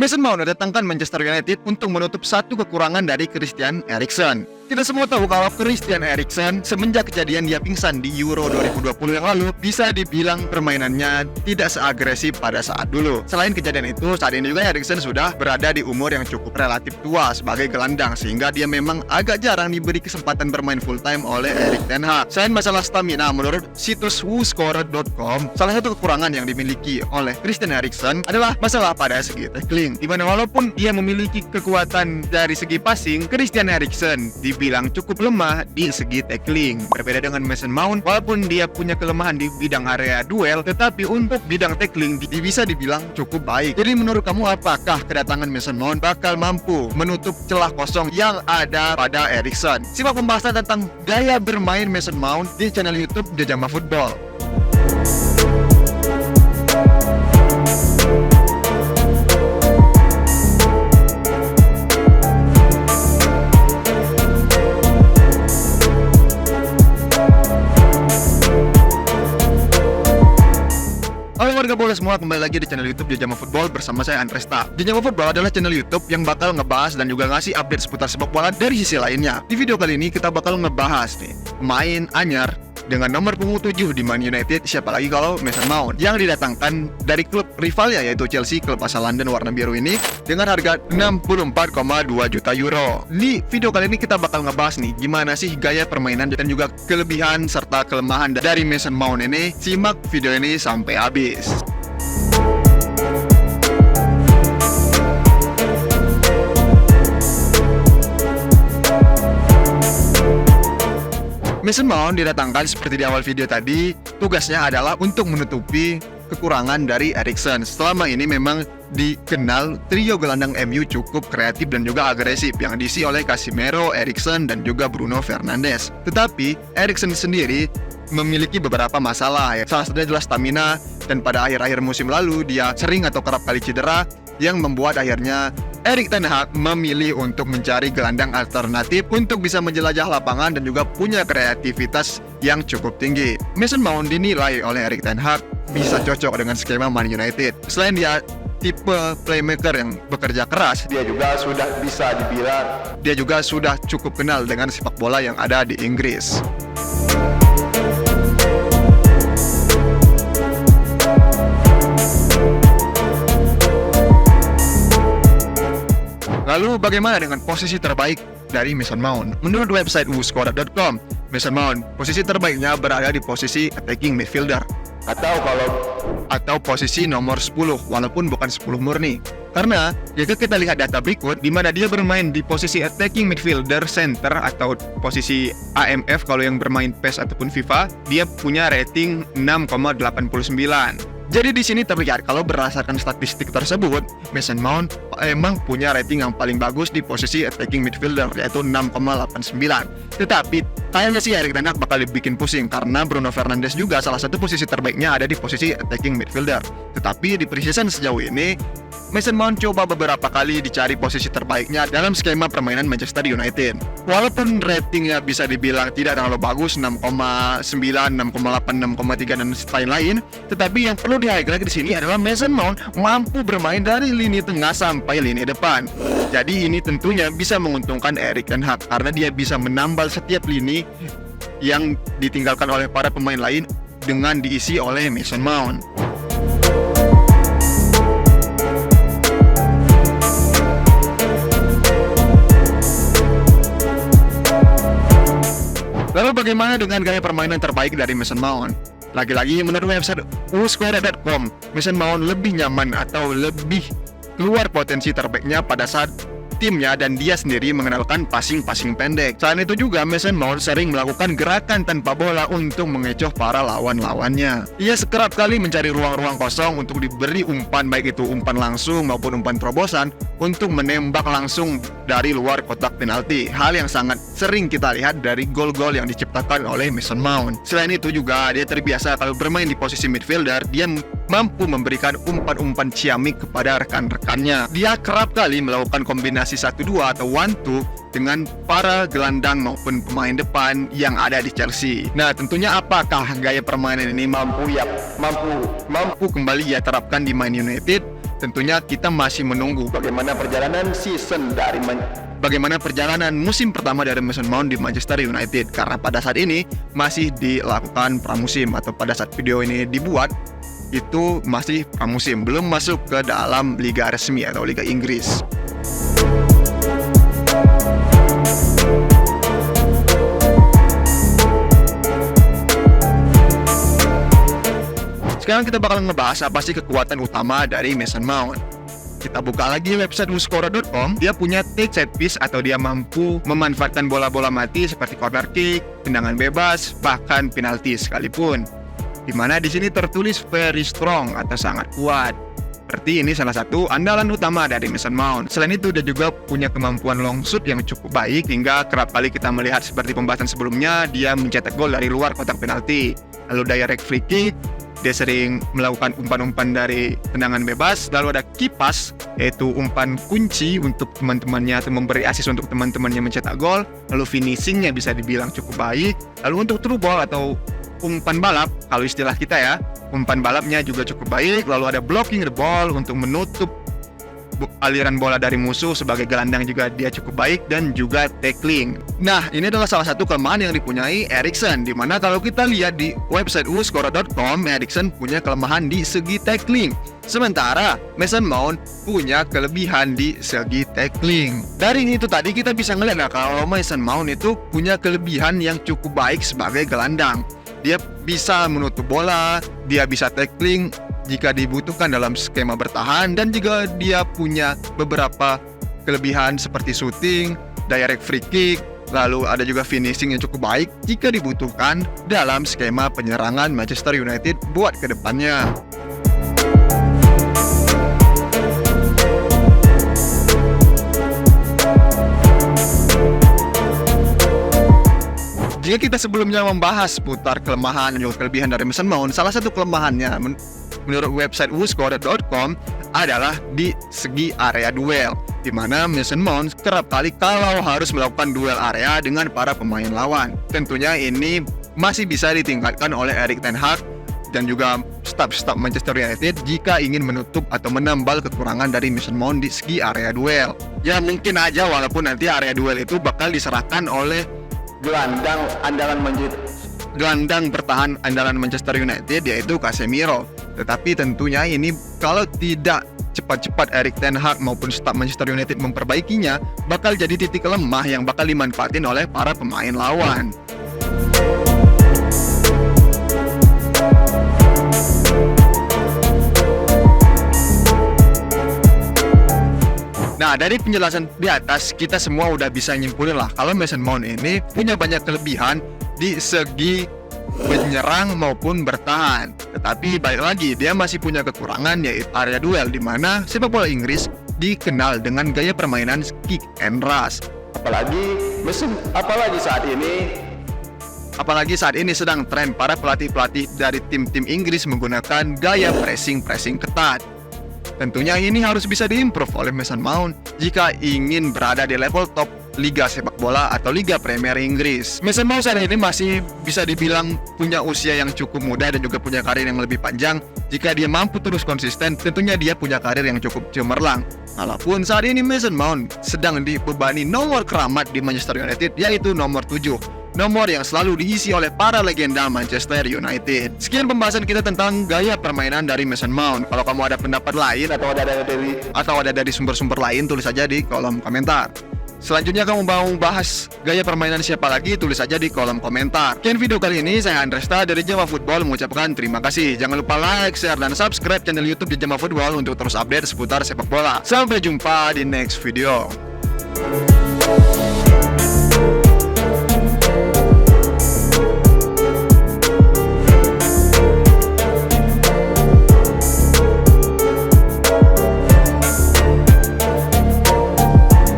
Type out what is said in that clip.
Mason Mount datangkan Manchester United untuk menutup satu kekurangan dari Christian Eriksen. Kita semua tahu kalau Christian Eriksen semenjak kejadian dia pingsan di Euro 2020 yang lalu, bisa dibilang permainannya tidak seagresif pada saat dulu. Selain kejadian itu, saat ini juga Eriksen sudah berada di umur yang cukup relatif tua sebagai gelandang, sehingga dia memang agak jarang diberi kesempatan bermain full time oleh Erik ten Hag. Selain masalah stamina, menurut situs WhoScored.com, salah satu kekurangan yang dimiliki oleh Christian Eriksen adalah masalah pada segi tackling, dimana walaupun dia memiliki kekuatan dari segi passing, Christian Eriksen dibilang cukup lemah di segi tackling. Berbeda dengan Mason Mount, walaupun dia punya kelemahan di bidang area duel, tetapi untuk bidang tackling dia bisa dibilang cukup baik. Jadi menurut kamu, apakah kedatangan Mason Mount bakal mampu menutup celah kosong yang ada pada Eriksen? Simak pembahasan tentang gaya bermain Mason Mount di channel YouTube Jajama Football. Halo warga bola semua, kembali lagi di channel YouTube Jajama Football bersama saya Andresta. Jajama Football adalah channel YouTube yang bakal ngebahas dan juga ngasih update seputar sepak bola dari sisi lainnya. Di video kali ini kita bakal ngebahas nih pemain anyar dengan nomor punggung 7 di Man United, siapa lagi kalau Mason Mount, yang didatangkan dari klub rivalnya yaitu Chelsea, klub asal London warna biru ini, dengan harga 64,2 juta euro. Di video kali ini kita bakal ngebahas nih gimana sih gaya permainan dan juga kelebihan serta kelemahan dari Mason Mount ini. Simak video ini sampai habis. Mason Mount didatangkan seperti di awal video tadi, tugasnya adalah untuk menutupi kekurangan dari Eriksen. Selama ini memang dikenal trio gelandang MU cukup kreatif dan juga agresif yang diisi oleh Casemiro, Eriksen, dan juga Bruno Fernandes. Tetapi Eriksen sendiri memiliki beberapa masalah ya. Salah satunya adalah stamina, dan pada akhir-akhir musim lalu dia sering atau kerap kali cedera, yang membuat akhirnya Erik ten Hag memilih untuk mencari gelandang alternatif untuk bisa menjelajah lapangan dan juga punya kreativitas yang cukup tinggi. Mason Mount dinilai oleh Erik ten Hag bisa cocok dengan skema Man United. Selain dia tipe playmaker yang bekerja keras, dia juga sudah cukup kenal dengan sepak bola yang ada di Inggris. Lalu bagaimana dengan posisi terbaik dari Mason Mount? Menurut website WhoScored.com, Mason Mount posisi terbaiknya berada di posisi attacking midfielder atau posisi nomor 10, walaupun bukan 10 murni. Karena jika kita lihat data berikut, di mana dia bermain di posisi attacking midfielder center atau posisi AMF kalau yang bermain PES ataupun FIFA, dia punya rating 6,89. Jadi di sini terlihat kalau berdasarkan statistik tersebut, Mason Mount emang punya rating yang paling bagus di posisi attacking midfielder, yaitu 6,89. Tetapi kayaknya sih Erik ten Hag bakal dibikin pusing karena Bruno Fernandes juga salah satu posisi terbaiknya ada di posisi attacking midfielder. Tetapi di preseason sejauh ini, Mason Mount coba beberapa kali dicari posisi terbaiknya dalam skema permainan Manchester United. Walaupun ratingnya bisa dibilang tidak terlalu bagus, 6,9, 6,8, 6,3 dan lain-lain, tetapi yang perlu di-highlight di sini adalah Mason Mount mampu bermain dari lini tengah sampai lini depan. Jadi ini tentunya bisa menguntungkan Erik ten Hag karena dia bisa menambal setiap lini yang ditinggalkan oleh para pemain lain dengan diisi oleh Mason Mount. Lalu bagaimana dengan gaya permainan terbaik dari Mason Mount? Lagi-lagi menurut website WhoScored.com, Mason Mount lebih nyaman atau lebih keluar potensi terbaiknya pada saat timnya dan dia sendiri mengenalkan passing pendek. Selain itu juga Mason Mount sering melakukan gerakan tanpa bola untuk mengecoh para lawan-lawannya. Ia kerap kali mencari ruang-ruang kosong untuk diberi umpan, baik itu umpan langsung maupun umpan terobosan, untuk menembak langsung dari luar kotak penalti. Hal yang sangat sering kita lihat dari gol-gol yang diciptakan oleh Mason Mount. Selain itu juga dia terbiasa kalau bermain di posisi midfielder, dia mampu memberikan umpan-umpan ciamik kepada rekan-rekannya. Dia kerap kali melakukan kombinasi 1-2 atau 1-2 dengan para gelandang maupun pemain depan yang ada di Chelsea. Nah, tentunya apakah gaya permainan ini mampu kembali ia terapkan di Man United? tentunya kita masih menunggu bagaimana perjalanan musim pertama dari Mason Mount di Manchester United, karena pada saat ini masih dilakukan pramusim, atau pada saat video ini dibuat itu masih pramusim, belum masuk ke dalam liga resmi atau liga Inggris. Sekarang kita bakal ngebahas apa sih kekuatan utama dari Mason Mount. Kita buka lagi website WhoScorer.com. Dia punya take set piece, atau dia mampu memanfaatkan bola-bola mati seperti corner kick, tendangan bebas, bahkan penalti sekalipun. Dimana di sini tertulis very strong atau sangat kuat. Berarti ini salah satu andalan utama dari Mason Mount. Selain itu, dia juga punya kemampuan long shoot yang cukup baik, hingga kerap kali kita melihat seperti pembahasan sebelumnya, dia mencetak gol dari luar kotak penalti. Lalu direct free kick, dia sering melakukan umpan-umpan dari tendangan bebas. Lalu ada key pass, yaitu umpan kunci untuk teman-temannya atau memberi assist untuk teman-temannya mencetak gol. Lalu finishingnya bisa dibilang cukup baik. Lalu untuk through ball atau umpan balap, kalau istilah kita ya, umpan balapnya juga cukup baik. Lalu ada blocking the ball untuk menutup aliran bola dari musuh. Sebagai gelandang juga dia cukup baik, dan juga tackling. Nah, ini adalah salah satu kelemahan yang dipunyai Eriksen, dimana kalau kita lihat di website WhoScorer.com, Eriksen punya kelemahan di segi tackling, sementara Mason Mount punya kelebihan di segi tackling. Dari itu tadi kita bisa ngeliat kalau Mason Mount itu punya kelebihan yang cukup baik sebagai gelandang. Dia bisa menutup bola, dia bisa tackling jika dibutuhkan dalam skema bertahan, dan juga dia punya beberapa kelebihan seperti shooting, direct free kick, lalu ada juga finishing yang cukup baik jika dibutuhkan dalam skema penyerangan Manchester United buat kedepannya. Jika kita sebelumnya membahas putar kelemahan dan juga kelebihan dari Mason Mount, salah satu kelemahannya menurut website WhoScorer.com adalah di segi area duel, di mana Mason Mount kerap kali kalau harus melakukan duel area dengan para pemain lawan. Tentunya ini masih bisa ditingkatkan oleh Erik ten Hag dan juga staf Manchester United jika ingin menutup atau menambal kekurangan dari Mason Mount di segi area duel. Ya mungkin aja walaupun nanti area duel itu bakal diserahkan oleh gelandang bertahan andalan Manchester United, yaitu Casemiro. Tetapi tentunya ini kalau tidak cepat-cepat Erik ten Hag maupun staf Manchester United memperbaikinya, bakal jadi titik lemah yang bakal dimanfaatin oleh para pemain lawan. Nah, dari penjelasan di atas kita semua udah bisa nyimpulin lah kalau Mason Mount ini punya banyak kelebihan di segi menyerang maupun bertahan. Tetapi balik lagi, dia masih punya kekurangan, yaitu area duel, di mana sepak bola Inggris dikenal dengan gaya permainan kick and rush. Apalagi saat ini sedang tren para pelatih-pelatih dari tim-tim Inggris menggunakan gaya pressing ketat. Tentunya ini harus bisa diimprove oleh Mason Mount jika ingin berada di level top Liga sepak bola atau Liga Premier Inggris. Mason Mount saat ini masih bisa dibilang punya usia yang cukup muda dan juga punya karir yang lebih panjang. Jika dia mampu terus konsisten, tentunya dia punya karir yang cukup cemerlang. Walaupun saat ini Mason Mount sedang dibebani nomor keramat di Manchester United, yaitu nomor 7. Nomor yang selalu diisi oleh para legenda Manchester United. Sekian pembahasan kita tentang gaya permainan dari Mason Mount. Kalau kamu ada pendapat lain atau ada dari sumber-sumber lain, tulis saja di kolom komentar. Selanjutnya kamu mau bahas gaya permainan siapa lagi, tulis saja di kolom komentar. Sekian video kali ini, saya Andresta dari Jama Football mengucapkan terima kasih. Jangan lupa like, share, dan subscribe channel YouTube Jama Football untuk terus update seputar sepak bola. Sampai jumpa di next video.